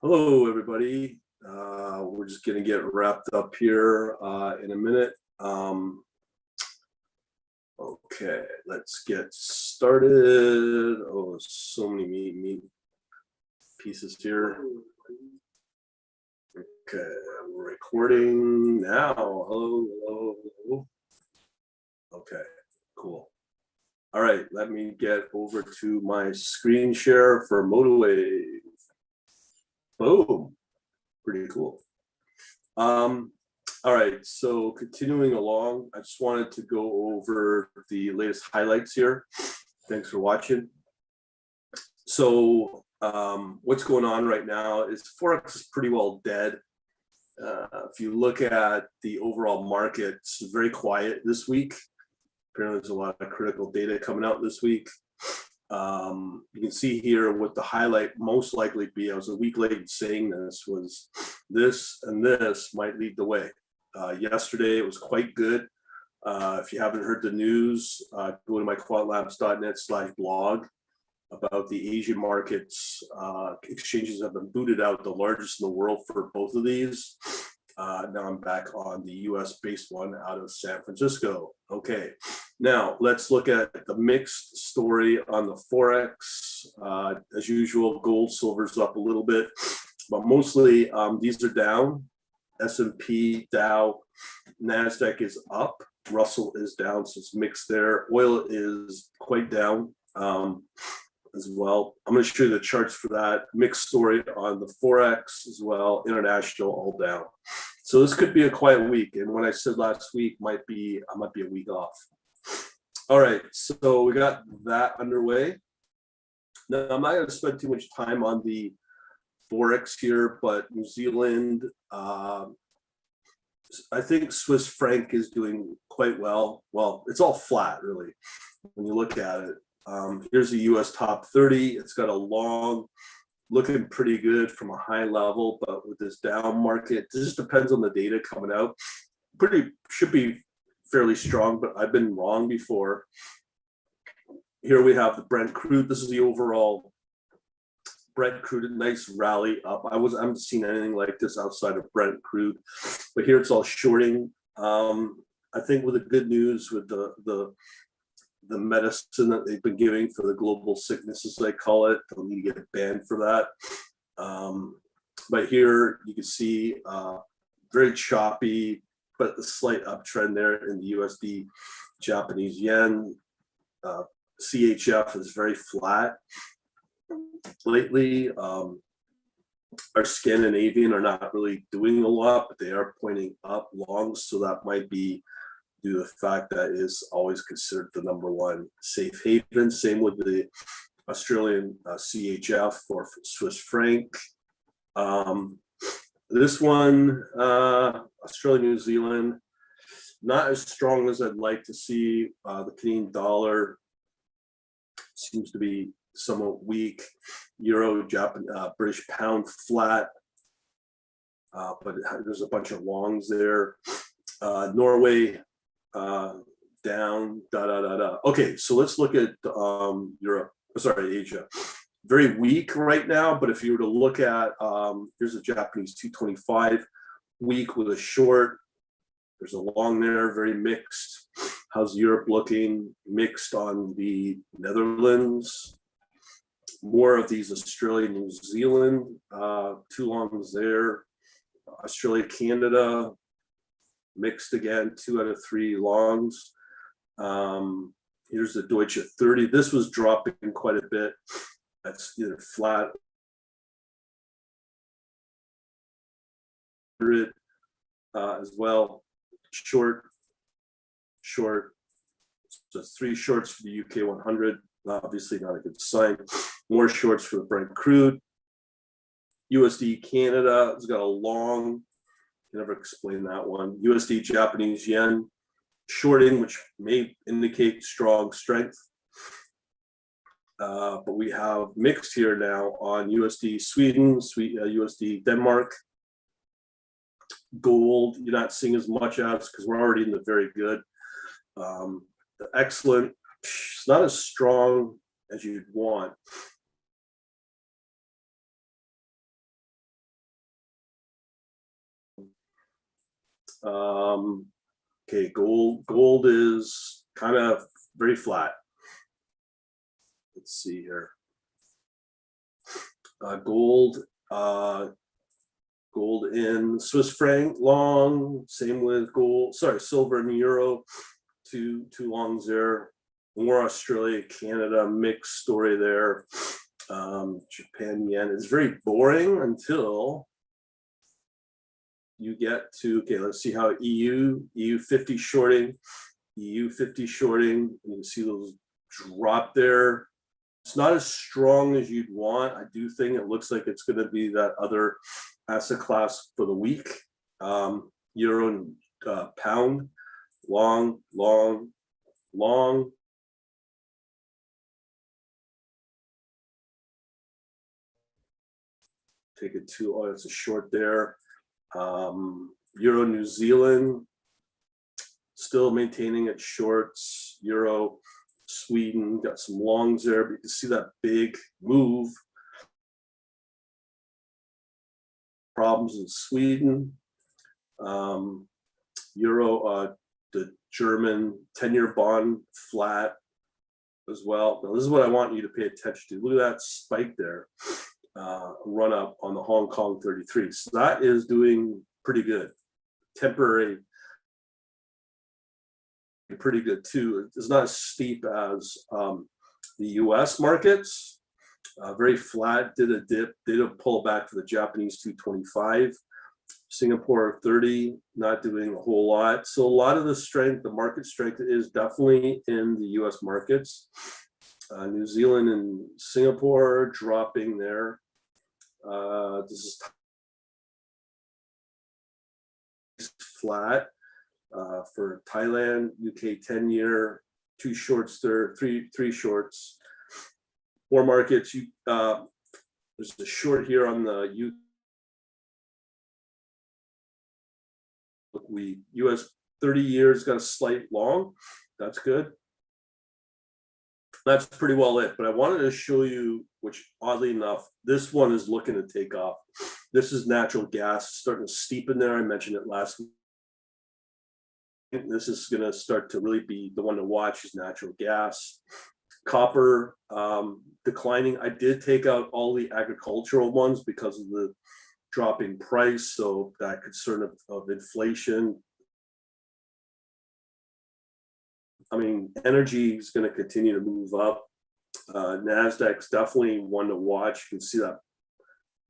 Hello, everybody. We're just going to get wrapped up here in a minute. Okay, let's get started. Oh, so many meat pieces here. Okay, we're recording now. Hello. Okay, cool. All right, let me get over to my screen share for Motorwave. Boom, pretty cool. All right, so continuing along, I just wanted to go over the latest highlights here. Thanks for watching. So what's going on right now is Forex is pretty well dead. If you look at the overall market, it's very quiet this week. Apparently there's a lot of critical data coming out this week. You can see here what the highlight most likely be. I was a week late in saying this and this might lead the way. Yesterday it was quite good. If you haven't heard the news, go to my quantlabs.net/blog about the Asian markets. Exchanges have been booted out, the largest in the world for both of these. Now I'm back on the US based one out of San Francisco. Okay, now let's look at the mixed story on the Forex. As usual, gold, silver's up a little bit, but mostly these are down. S&P, Dow, NASDAQ is up. Russell is down, so it's mixed there. Oil is quite down as well. I'm going to show you the charts for that. Mixed story on the Forex as well. International all down. So this could be a quiet week. And what I said last week I might be a week off. All right, so we got that underway. Now, I'm not going to spend too much time on the Forex here, but New Zealand, I think Swiss franc is doing quite well. Well, it's all flat, really, when you look at it. Here's the US top 30. It's got a long, looking pretty good from a high level, but with this down market, it just depends on the data coming out. Should be fairly strong, but I've been wrong before. Here we have the Brent crude. This is the overall Brent crude, a nice rally up. I haven't seen anything like this outside of Brent crude, but here it's all shorting. I think with the good news with the medicine that they've been giving for the global sickness, as they call it, they'll need to get banned for that. But here you can see very choppy, but a slight uptrend there in the USD, Japanese yen. CHF is very flat lately. Our Scandinavian are not really doing a lot, but they are pointing up long, so that might be due to the fact that it is always considered the number one safe haven. Same with the Australian CHF or Swiss franc. This one, Australia, New Zealand, not as strong as I'd like to see. The Canadian dollar seems to be somewhat weak. Euro, British pound flat, but there's a bunch of longs there. Norway down. Okay, so let's look at Asia. Very weak right now, but if you were to look at, here's a Japanese 225 weak with a short. There's a long there, very mixed. How's Europe looking? Mixed on the Netherlands. More of these Australia, New Zealand, two longs there. Australia, Canada, mixed again, 2 out of 3 longs. Here's the Deutsche 30. This was dropping quite a bit. That's either flat as well. Short. So 3 shorts for the UK 100. Obviously not a good sign. More shorts for the Brent crude. USD Canada has got a long, never explain that one. USD Japanese yen shorting, which may indicate strong strength. But we have mixed here now on USD Sweden, USD Denmark. Gold, you're not seeing as much as because we're already in the very good. The excellent, it's not as strong as you'd want. Okay, gold is kind of very flat. Let's see here. Gold in Swiss franc long, same with silver and euro, two longs there. More Australia, Canada, mixed story there. Japan yen is very boring until you get to, okay, let's see how EU 50 shorting, EU 50 shorting, and you can see those drop there. It's not as strong as you'd want. I do think it looks like it's going to be that other asset class for the week. Euro and pound, long. Take it to, oh, it's a short there. Euro New Zealand, still maintaining its shorts. Euro Sweden, got some longs there, but you can see that big move. Problems in Sweden. Euro, the German 10-year bond flat as well. Now, this is what I want you to pay attention to. Look at that spike there, run up on the Hong Kong 33. So that is doing pretty good. Temporary, pretty good too. It's not as steep as the US markets. Very flat, did a dip, did a pullback for the Japanese 225. Singapore 30, not doing a whole lot. So a lot of the strength, the market strength is definitely in the US markets. New Zealand and Singapore dropping there. This is flat for Thailand, UK 10-year, two shorts there, three shorts. More markets, there's a short here on the US 30 years got a slight long. That's good. That's pretty well it. But I wanted to show you, which oddly enough, this one is looking to take off. This is natural gas starting to steepen there. I mentioned it last week. This is going to start to really be the one to watch is natural gas. Copper declining. I did take out all the agricultural ones because of the dropping price, so that concern of inflation. I mean, energy is going to continue to move up. NASDAQ's definitely one to watch. You can see that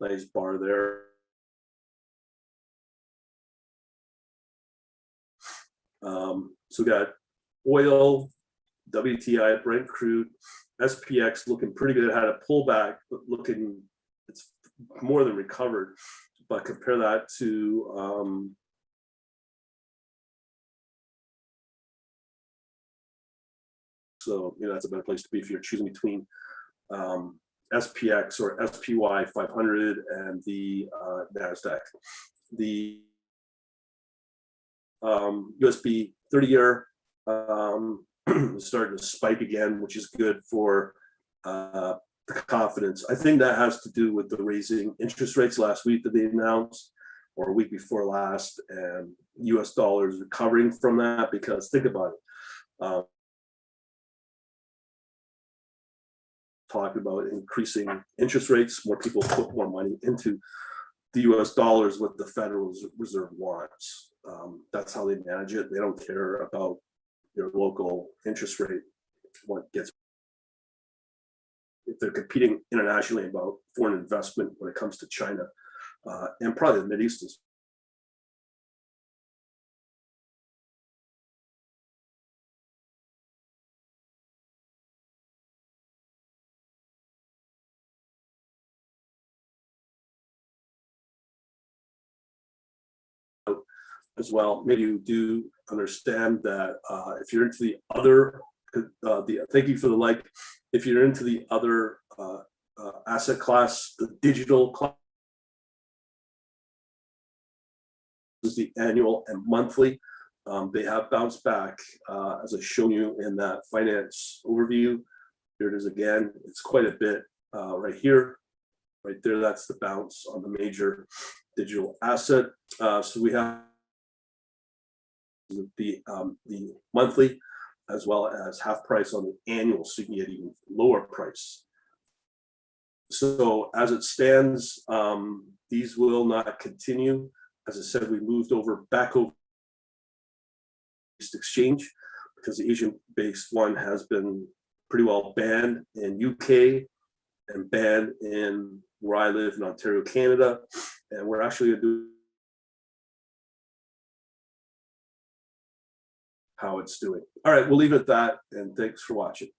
nice bar there. So we got oil, WTI, Brent crude, SPX looking pretty good. It had a pullback, but looking, it's more than recovered. But compare that to so that's a better place to be if you're choosing between SPX or SPY 500 and the NASDAQ. The USB 30-year starting to spike again, which is good for the confidence. I think that has to do with the raising interest rates last week that they announced, or a week before last, and US dollars recovering from that. Because think about it, talking about increasing interest rates, more people put more money into the US dollars, what the Federal Reserve wants. That's how they manage it. They don't care about your local interest rate. What gets, if they're competing internationally about foreign investment when it comes to China and probably the Mideast is. As well, maybe you do understand that if you're into the other, thank you for the like. If you're into the other asset class, the digital class is the annual and monthly. They have bounced back, as I've shown you in that finance overview. Here it is again. It's quite a bit right here, right there. That's the bounce on the major digital asset. So we have the monthly, as well as half price on the annual, so you can get even lower price. So as it stands, these will not continue. As I said, we moved back over exchange because the Asian-based one has been pretty well banned in UK and banned in where I live in Ontario, Canada. And we're actually going to do how it's doing. All right, we'll leave it at that, and thanks for watching.